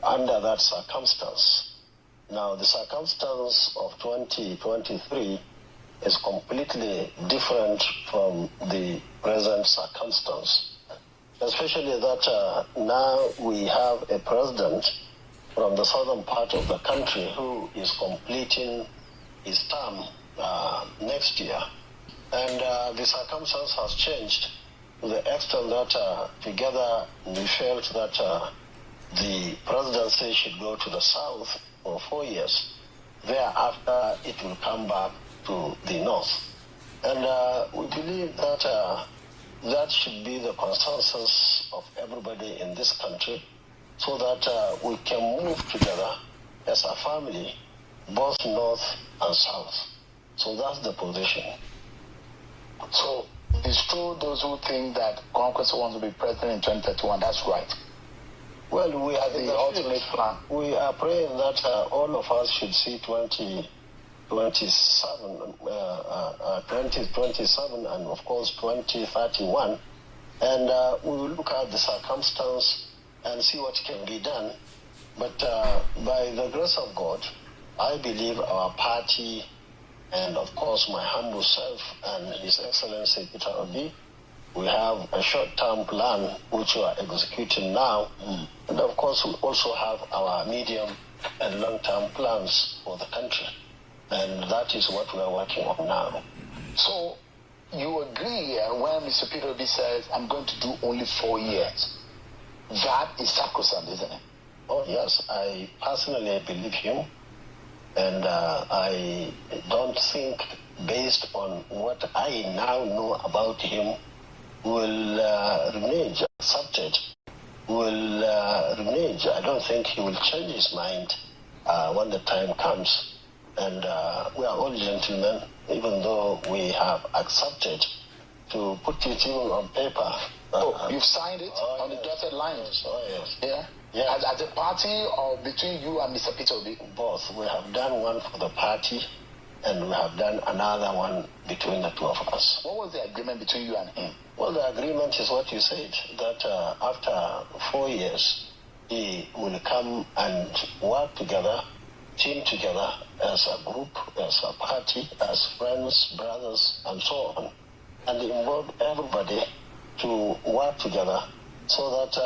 under that circumstance. Now, the circumstance of 2023 is completely different from the present circumstance, especially that now we have a president from the southern part of the country who is completing his term next year, and the circumstance has changed to the extent that together we felt that the presidency should go to the south for 4 years. Thereafter, it will come back to the north, and we believe that that should be the consensus of everybody in this country, so that we can move together as a family, both north and south. So that's the position. So it's true those who think that Kwankwaso wants to be president in 2031, that's right. Well, we are the ultimate plan. We are praying that all of us should see 2027 and of course 2031, and we will look at the circumstance and see what can be done. But by the grace of God, I believe our party, and of course my humble self and His Excellency Peter Obi, we have a short-term plan which we are executing now, and of course we also have our medium and long-term plans for the country, and that is what we are working on now. So you agree when Mr. Peter Obi says, I'm going to do only 4 years. That is sacrosanct, isn't it? Oh yes, I personally believe him. And I don't think, based on what I now know about him, will remain accepted, will remain. I don't think he will change his mind when the time comes. And we are all gentlemen, even though we have accepted to put it even on paper. You've signed it on the dotted lines? Oh, yes. Yeah? Yeah. As a party or between you and Mr. Peter Obi? Both. We have done one for the party, and we have done another one between the two of us. What was the agreement between you and him? Well, the agreement is what you said, that after 4 years, he will come and work together, team together as a group, as a party, as friends, brothers, and so on, and involve everybody to work together, so that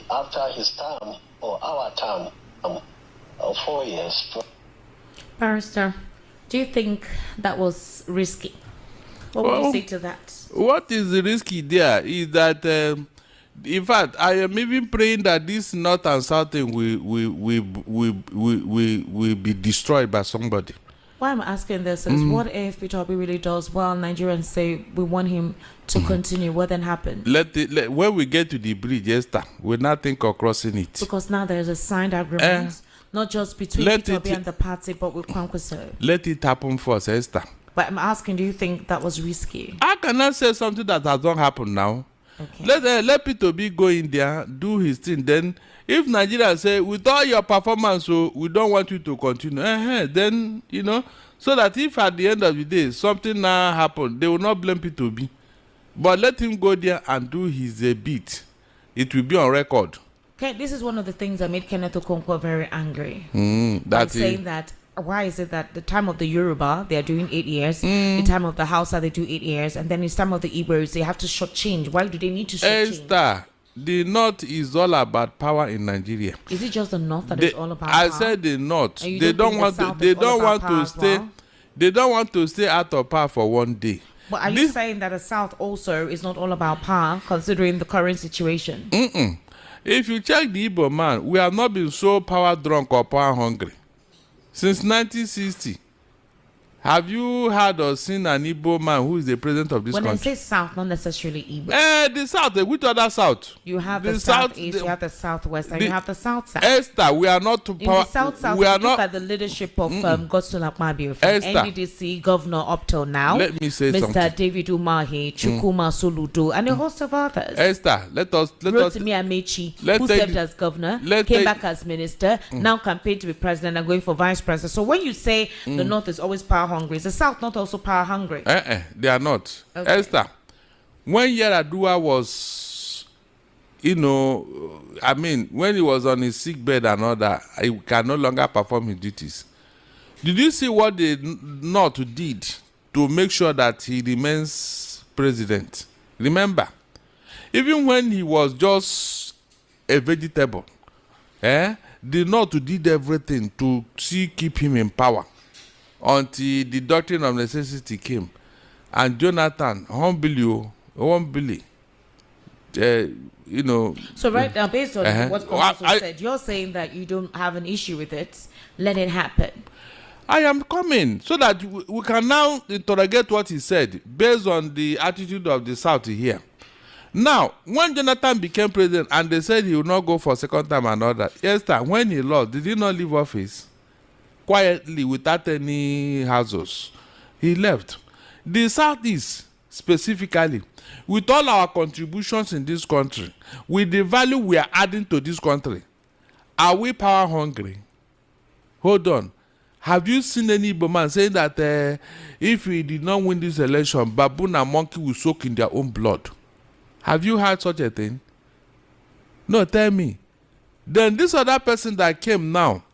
after his term or our term of 4 years. Barrister, do you think that was risky? What would you say to that? What is risky there is that, in fact, I am even praying that this north and south thing will be destroyed by somebody. Why I'm asking this is, what if Peter Obi really does well? Nigerians say we want him to continue. What then happens? When we get to the bridge, Esther, we'll not think of crossing it. Because now there's a signed agreement, not just between Peter Obi and the party, but with Kwankwaso. Let it happen first, Esther. But I'm asking, do you think that was risky? I cannot say something that has not happened now. Okay. Let Peter Obi go in there, do his thing. Then, if Nigeria say, with all your performance, so we don't want you to continue, then, so that if at the end of the day, something now happen, they will not blame Peter Obi. But let him go there and do his bit. It will be on record. Okay, this is one of the things that made Kenneth Okonkwo very angry. That's saying that, why is it that the time of the Yoruba, they are doing 8 years, the time of the Hausa, they do 8 years, and then it's time of the Igbos, they have to shortchange. Why do they need to shortchange? Esther, the North is all about power in Nigeria. Is it just the North that is all about power? I said the North. They don't want to stay. They don't want to stay out of power for one day. But are you saying that the South also is not all about power, considering the current situation? If you check the Igbo man, we have not been so power drunk or power hungry since 1960. Have you heard or seen an Igbo man who is the president of this country? When I say South, not necessarily Igbo. The South, which other South? You have the Southeast, you have the Southwest, and you have the South-South. Esther, we are not too power. In the South-South, we are not. Look at the leadership of Godswill Akpabio, from NDDC governor up till now. Let me say Mr. something. David Umahi, Chukwuma Soludo, and a host of others. Esther, let us. Rotimi Amechi, who served as governor, came back as minister, now campaigned to be president and going for vice president. So when you say the North is always power hungry, is the South not also power hungry? They are not. Okay. Esther, when Yaradua was, when he was on his sick bed and all that, he can no longer perform his duties. Did you see what the North did to make sure that he remains president? Remember, even when he was just a vegetable, the North did everything to keep him in power until the doctrine of necessity came. And Jonathan, humbly, So right now, based on what Kwankwaso said, you're saying that you don't have an issue with it. Let it happen. I am coming so that we can now interrogate what he said based on the attitude of the South here. Now, when Jonathan became president and they said he would not go for second time and all that, Esther, when he lost, did he not leave office? Quietly, without any hassles. He left. The Southeast, specifically, with all our contributions in this country, with the value we are adding to this country, are we power hungry? Hold on. Have you seen any Igbo man saying that if we did not win this election, baboon and monkey will soak in their own blood? Have you heard such a thing? No, tell me. Then this other person that came now,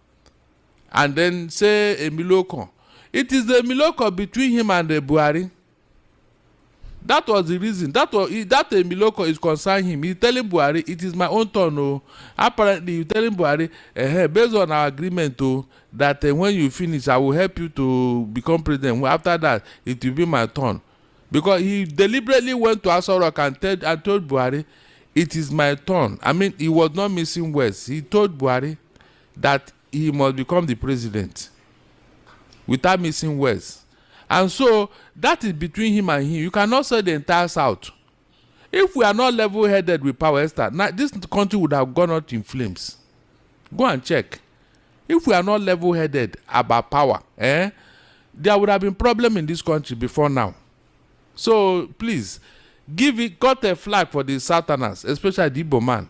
and then say Emiloko. It is the Emiloko between him and the Buhari. That was the reason. That Emiloko is concerning him. He's telling Buhari, it is my own turn. Oh. Apparently, he's telling Buhari, based on our agreement, that when you finish, I will help you to become president. After that, it will be my turn. Because he deliberately went to Asorok and told Buhari, it is my turn. I mean, he was not missing words. He told Buhari that he must become the president without missing words. And so that is between him and him. You cannot say the entire South. If we are not level-headed with power, Esther, this country would have gone out in flames. Go and check. If we are not level-headed about power, there would have been problem in this country before now. So please, cut a flag for the Southerners, especially the Igbo man.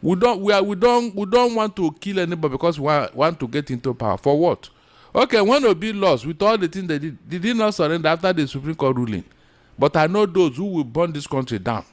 We don't want to kill anybody because we want to get into power. For what? Okay, when Obi lost with all the things they did he not surrender after the Supreme Court ruling? But I know those who will burn this country down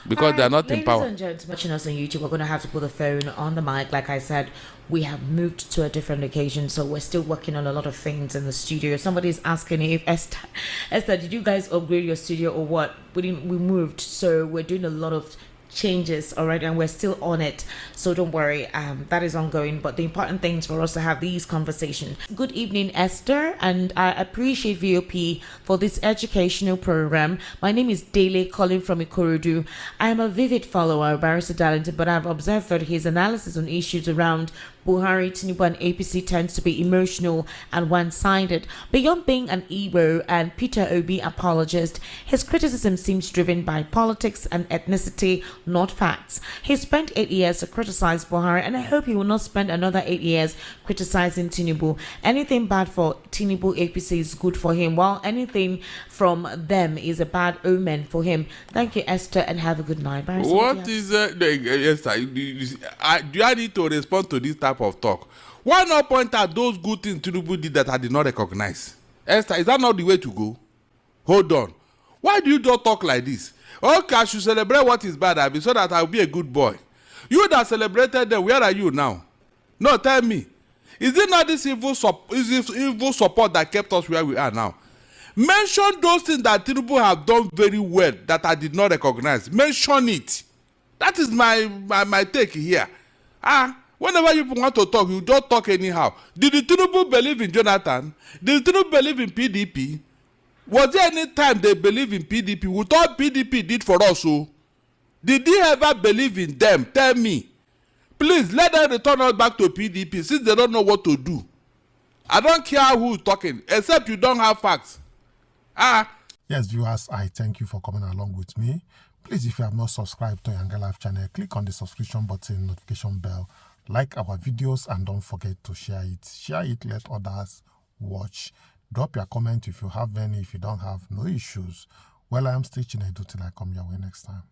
because they are not in power. Ladies and gents, watching us on YouTube, we're going to have to put the phone on the mic. Like I said, we have moved to a different location, so we're still working on a lot of things in the studio. Somebody's asking if Esther, did you guys upgrade your studio or what? We moved, so we're doing a lot of changes already and we're still on it, so don't worry, that is ongoing. But the important thing is for us to have these conversations. Good evening, Esther, and I appreciate VOP for this educational program. My name is Dele, calling from Ikorodu. I am a vivid follower of Barrister Darlington, but I've observed that his analysis on issues around Buhari, Tinubu, and APC tends to be emotional and one-sided. Beyond being an Igbo and Peter Obi apologist, his criticism seems driven by politics and ethnicity, not facts. He spent 8 years to criticize Buhari, and I hope he will not spend another 8 years criticizing Tinubu. Anything bad for Tinubu APC is good for him, while anything from them is a bad omen for him. Thank you, Esther, and have a good night. Bye. What is Esther? Do I need to respond to this type of talk? Why not point out those good things Tinubu did that I did not recognize? Esther, is that not the way to go? Hold on. Why do you just talk like this? Okay, I should celebrate what is bad, Abby, so that I'll be a good boy. You that celebrated them, where are you now? No, tell me. Is it not this evil support that kept us where we are now? Mention those things that Tinubu have done very well that I did not recognize. Mention it. That is my take here. Whenever you want to talk, you don't talk anyhow. Did the Tinubu believe in Jonathan? Did the Tinubu believe in PDP? Was there any time they believe in PDP? What all PDP did for us? So, did they ever believe in them? Tell me. Please, let them return us back to PDP since they don't know what to do. I don't care who is talking, except you don't have facts. Yes, viewers, I thank you for coming along with me. Please, if you have not subscribed to YangaLife channel, click on the subscription button, notification bell, like our videos, and don't forget to share it. Share it, let others watch. Drop your comment if you have any. If you don't have, no issues. Well, I am still Chinedu till I come your way next time.